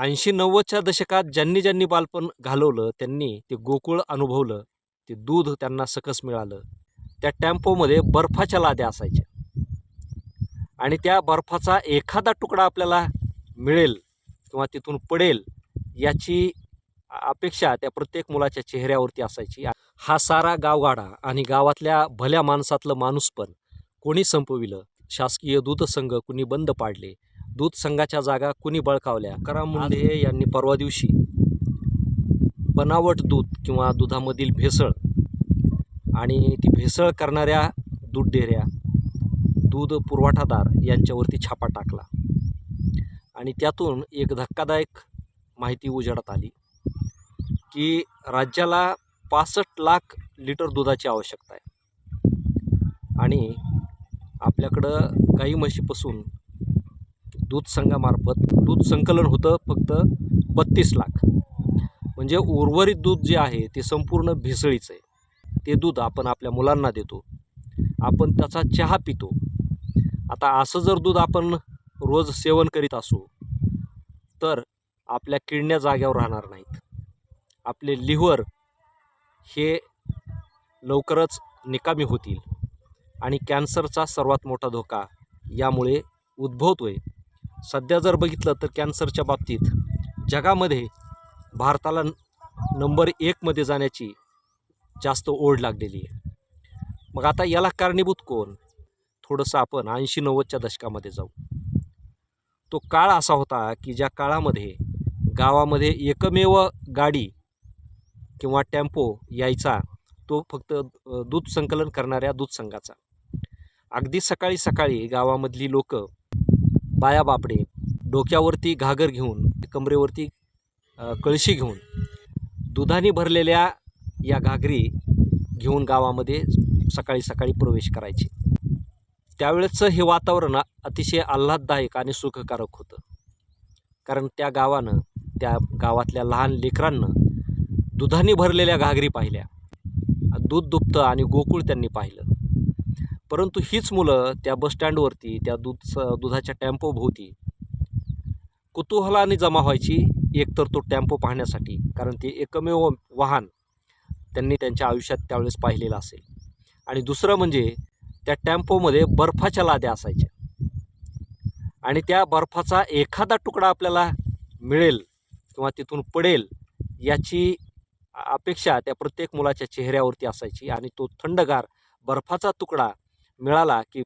80-90च्या दशकात ज्यांनी ज्यांनी बालपण घालवलं त्यांनी ते गोकुळ अनुभवलं. ते दूध त्यांना सकस मिळालं. त्या टेम्पोमध्ये बर्फाच्या लाद्या असायच्या आणि त्या बर्फाचा एखादा तुकडा आपल्याला मिळेल किंवा तिथून पडेल याची अपेक्षा त्या प्रत्येक मुलाच्या चेहऱ्यावरती असायची. हा सारा गावगाडा आणि गावातल्या भल्या माणसातलं माणूसपण कोणी संपविलं? शासकीय दूध संघ कुणी बंद पाडले? दूध संघाच्या जागा कुणी बळकावल्या? तुकाराम मुंढे यांनी परवा दिवशी बनावट दूध किंवा दुधामधील भेसळ आणि ती भेसळ करणाऱ्या दूध डेअऱ्या, दूध पुरवठादार यांच्यावरती छापा टाकला आणि त्यातून एक धक्कादायक माहिती उजेडात आली की राज्याला 65 लाख लिटर दुधाची आवश्यकता आहे आणि आपल्याकडं गाई म्हशीपासून दूध संघामार्फत दूध संकलन होतं फक्त 32 लाख. म्हणजे उर्वरित दूध जे आहे ते संपूर्ण भेसळीचं आहे. ते दूध आपण आपल्या मुलांना देतो, आपण त्याचा चहा पितो. आता असं जर दूध आपण रोज सेवन करीत असू तर आपल्या किडण्या जाग्यावर राहणार नाहीत. आपले लिव्हर हे लवकरच निकामी होतील आणि कॅन्सरचा सर्वात मोठा धोका यामुळे उद्भवतोय. सध्या जर बघितलं तर कॅन्सरच्या बाबतीत जगामध्ये भारताला नंबर 1 मध्ये जाण्याची जास्त ओढ लागलेली आहे. मग आता याला कारणीभूत कोण? थोडंसं आपण 80-90च्या दशकामध्ये जाऊ. तो काळ असा होता की ज्या काळामध्ये गावामध्ये एकमेव गाडी किंवा टेम्पो यायचा तो फक्त दूध संकलन करणाऱ्या दूध संघाचा. अगदी सकाळी सकाळी गावामधली लोक बाया बापडे डोक्यावरती घागर घेऊन, कमरेवरती कळशी घेऊन दुधाने भरलेल्या या घागरी घेऊन गावामध्ये सकाळी सकाळी प्रवेश करायचे. त्यावेळेचं हे वातावरण अतिशय आल्हाददायक आणि सुखकारक होतं. कारण त्या गावानं, त्या गावातल्या लहान लेकरांना दुधाने भरलेल्या घागरी पाहिल्या, दूध दुभतं आणि गोकुळ त्यांनी पाहिलं. परंतु हीच मुलं त्या बसस्टँडवरती त्या दुधाच्या टेम्पोभोवती कुतूहलाने जमा व्हायची. एकतर तो टेम्पो पाहण्यासाठी, कारण ते एकमेव वाहन त्यांनी त्यांच्या आयुष्यात त्यावेळेस पाहिलेलं असेल, आणि दुसरं म्हणजे त्या टेम्पोमध्ये बर्फाच्या लाद्या असायच्या आणि त्या बर्फाचा एखादा तुकडा आपल्याला मिळेल किंवा तिथून पडेल याची अपेक्षा त्या प्रत्येक मुलाच्या चेहऱ्यावरती असायची. आणि तो थंडगार बर्फाचा तुकडा मिळाला की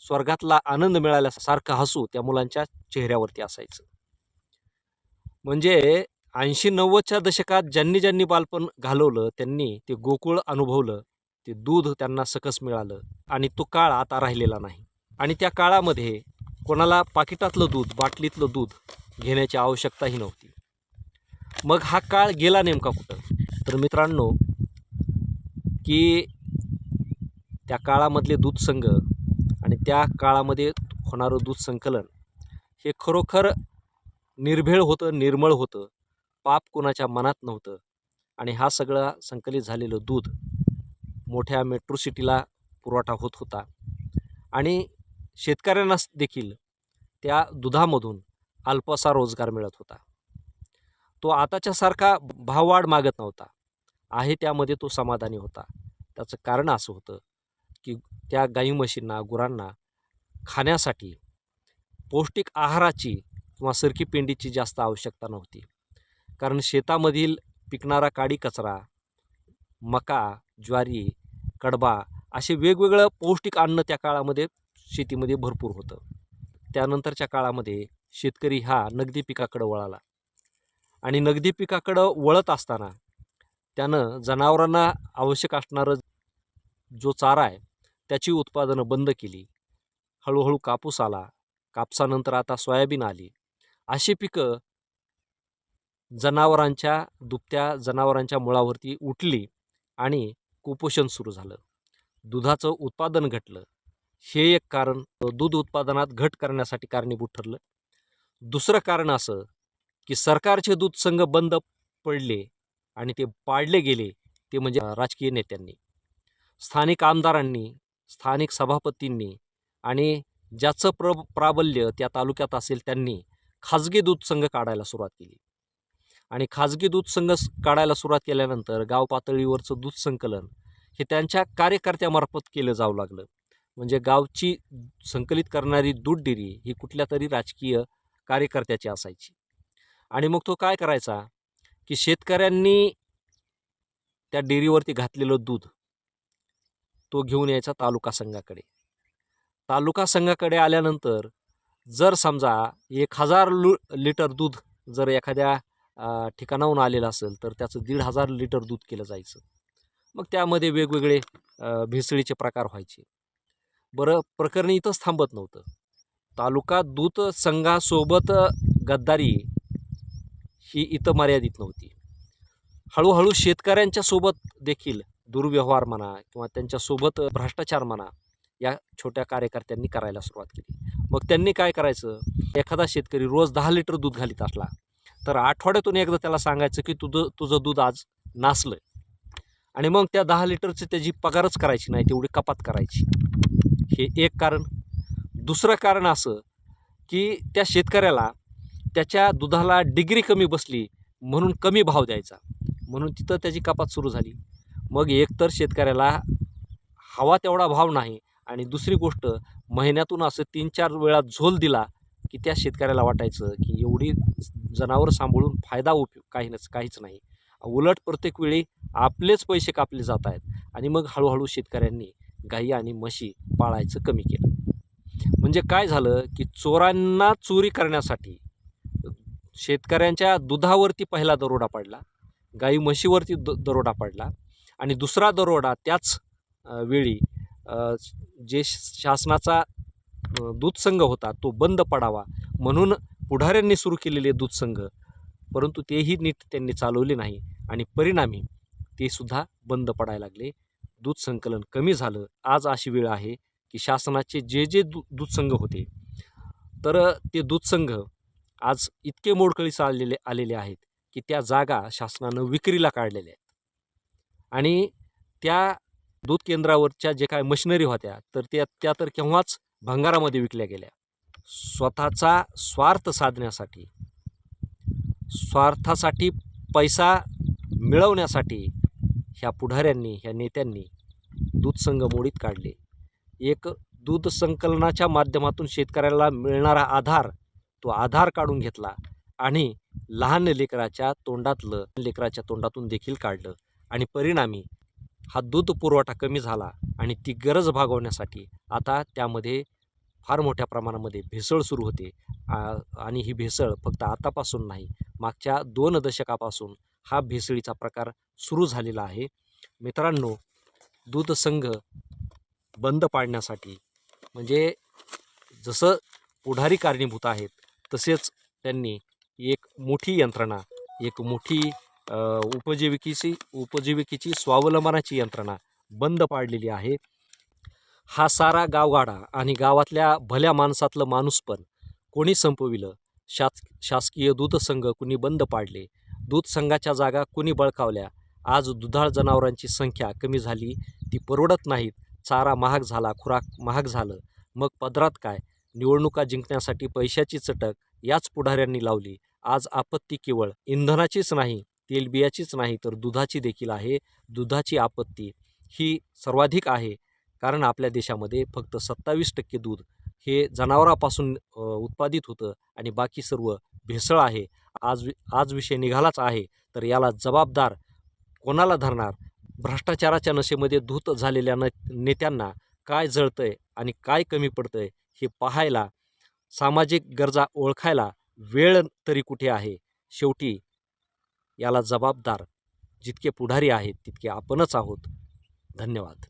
स्वर्गातला आनंद मिळाल्यासारखं हसू त्या मुलांच्या चेहऱ्यावरती असायचं. म्हणजे 80-90च्या दशकात ज्यांनी ज्यांनी बालपण घालवलं त्यांनी ते गोकुळ अनुभवलं. ते दूध त्यांना सकस मिळालं आणि तो काळ आता राहिलेला नाही. आणि त्या काळामध्ये कोणाला पाकिटातलं दूध, बाटलीतलं दूध घेण्याची आवश्यकताही नव्हती. मग हा काळ गेला नेमका कुठं? तर मित्रांनो, की त्या काळामधले दूध संघ आणि त्या काळामध्ये होणारं दूध संकलन हे खरोखर निर्भेळ होतं, निर्मळ होतं. पाप कोणाच्या मनात नव्हतं. आणि हा सगळा संकलित झालेलं दूध मोठ्या मेट्रो सिटीला पुरवठा होत होता आणि शेतकऱ्यांना देखील त्या दुधामधून अल्पसा रोजगार मिळत होता. तो आताच्यासारखा भाववाढ मागत नव्हता, आहे त्यामध्ये तो समाधानी होता. त्याचं कारण असं होतं की त्या गाई म्हशींना, गुरांना खाण्यासाठी पौष्टिक आहाराची किंवा सरकी पेंडीची जास्त आवश्यकता नव्हती. कारण शेतामधील पिकणारा काडी कचरा, मका, ज्वारी, कडबा असे वेगवेगळं पौष्टिक अन्न त्या काळामध्ये शेतीमध्ये भरपूर होतं. त्यानंतरच्या काळामध्ये शेतकरी हा नगदी पिकाकडं वळाला आणि नगदी पिकाकडं वळत असताना त्यानं जनावरांना आवश्यक असणारं जो चारा आहे त्याची उत्पादनं बंद केली. हळूहळू कापूस आला, कापसानंतर आता सोयाबीन आली. अशी पिकं दुभत्या जनावरांच्या मुळावरती उठली आणि कुपोषण सुरू झालं. दुधाचं उत्पादन घटलं. हे एक कारण दूध उत्पादनात घट करण्यासाठी कारणीभूत ठरलं. दुसरं कारण असं की सरकारचे दूध संघ बंद पडले आणि ते पाडले गेले ते म्हणजे राजकीय नेत्यांनी, स्थानिक आमदारांनी, स्थानिक सभापतींनी आणि ज्याचं प्राबल्य त्या तालुक्यात असेल त्यांनी खाजगी दूध संघ काढायला सुरुवात केली. आणि खाजगी दूध संघ काढायला सुरुवात केल्यानंतर गाव पातळीवरचं दूध संकलन हे त्यांच्या कार्यकर्त्यामार्फत केलं जाऊ लागलं. म्हणजे गावची संकलित करणारी दूध डेअरी ही कुठल्या तरी राजकीय कार्यकर्त्याची असायची. आणि मग तो काय करायचा की शेतकऱ्यांनी त्या डेअरीवरती घातलेलं दूध तो घेऊन यायचा तालुका संघाकडे. तालुका संघाकडे आल्यानंतर जर समजा 1000 लिटर दूध जर एखाद्या ठिकाणाहून आलेलं असेल तर त्याचं 1500 लिटर दूध केलं जायचं. मग त्यामध्ये वेगवेगळे भेसळीचे प्रकार व्हायचे. बरं, प्रकरण इथंच थांबत नव्हतं. तालुका दूध संघासोबत गद्दारी ही इथं मर्यादित नव्हती. हळूहळू शेतकऱ्यांच्या सोबत देखील दुर्व्यवहार म्हणा किंवा त्यांच्यासोबत भ्रष्टाचार म्हणा या छोट्या कार्यकर्त्यांनी करायला सुरुवात केली. मग त्यांनी काय करायचं, एखादा शेतकरी रोज 10 लिटर दूध घालीत असला तर आठवड्यातून एकदा त्याला सांगायचं की तुझं दूध आज नासलं, आणि मग त्या 10 लिटरची त्याची पगारच करायची नाही, तेवढी कपात करायची. हे एक कारण. दुसरं कारण असं की त्या शेतकऱ्याला त्याच्या दुधाला डिग्री कमी बसली म्हणून कमी भाव द्यायचा, म्हणून तिथं त्याची कपात सुरू झाली. मग एकतर शेतकऱ्याला हवा तेवढा भाव नाही, आणि दुसरी गोष्ट महिन्यातून असं 3-4 वेळा झोल दिला की त्या शेतकऱ्याला वाटायचं की एवढी जनावर सांभाळून फायदा उपयोग काहीच नाही, उलट प्रत्येक वेळी आपलेच पैसे कापले जात आहेत. आणि मग हळूहळू शेतकऱ्यांनी गाई आणि म्हशी पाळायचं कमी केलं. म्हणजे काय झालं की चोरांना चोरी करण्यासाठी शेतकऱ्यांच्या दुधावरती पहिला दरोडा पडला, गाई म्हशीवरती दरोडा पडला, आणि दुसरा दरोडा त्याच वेळी जे शासनाचा दूध संघ होता तो बंद पडावा म्हणून पुढाऱ्यांनी सुरू केलेले दूध संघ, परंतु तेही नीट त्यांनी चालवले नाही, आणि परिणामी ते सुद्धा बंद पडायला लागले. दूध संकलन कमी झालं. आज अशी वेळ आहे की शासनाचे जे दूध संघ होते तर ते दूध संघ आज इतके मोडकळीस आलेले आहेत की त्या जागा शासनानं विक्रीला काढलेल्या आहेत. आणि त्या दूध केंद्रावरच्या जे काय मशिनरी होत्या तर त्या तर केव्हाच भंगारामध्ये विकल्या गेल्या. स्वतःचा स्वार्थ साधण्यासाठी, स्वार्थासाठी पैसा मिळवण्यासाठी ह्या पुढाऱ्यांनी, ह्या नेत्यांनी दूध संघ मोडीत काढले. एक दूध संकलनाच्या माध्यमातून शेतकऱ्याला मिळणारा आधार, तो आधार काढून घेतला आणि लहान लेकराच्या तोंडातून देखील काढलं, आणि परिणामी हा दूध पुरवठा कमी झाला. आणि ती गरज भागवण्यासाठी आता त्यामध्ये फार मोठ्या प्रमाणामध्ये भेसळ सुरू होते. आणि ही भेसळ फक्त आतापासून नाही, मागच्या 2 दशकापासून हा भेसळीचा प्रकार सुरू झालेला आहे. मित्रांनो, दूध संघ बंद पाडण्यासाठी म्हणजे जसं पुढारी कारणीभूत आहेत तसेच त्यांनी एक मोठी यंत्रणा, एक मोठी उपजीविकेची स्वावलंबनाची यंत्रणा बंद पाडलेली आहे. हा सारा गावगाडा आणि गावातल्या भल्या माणसातलं माणूसपण कोणी संपविलं? शासकीय दूध संघ कुणी बंद पाडले? दूध संघाच्या जागा कुणी बळकावल्या? आज दुधाळ जनावरांची संख्या कमी झाली, ती परवडत नाहीत, चारा महाग झाला, खुराक महाग झालं. मग पदरात काय? निवडणुका जिंकण्यासाठी पैशाची चटक याच पुढाऱ्यांनी लावली. आज आपत्ती केवळ इंधनाचीच नाही, तेलबियाचीच नाही, तर दुधाची देखील आहे. दुधाची आपत्ती ही सर्वाधिक आहे, कारण आपल्या देशामध्ये फक्त 27% दूध हे जनावरापासून उत्पादित होतं आणि बाकी सर्व भेसळ आहे. आज विषय निघालाच आहे, तर याला जबाबदार कोणाला धरणार? भ्रष्टाचाराच्या नशेमध्ये धूत झालेल्या नेत्यांना काय जळतंय आणि काय कमी पडतंय हे पाहायला, सामाजिक गरजा ओळखायला वेळ तरी कुठे आहे? शेवटी याला जबाबदार जितके पुढारी आहेत तितके आपणच आहोत. धन्यवाद.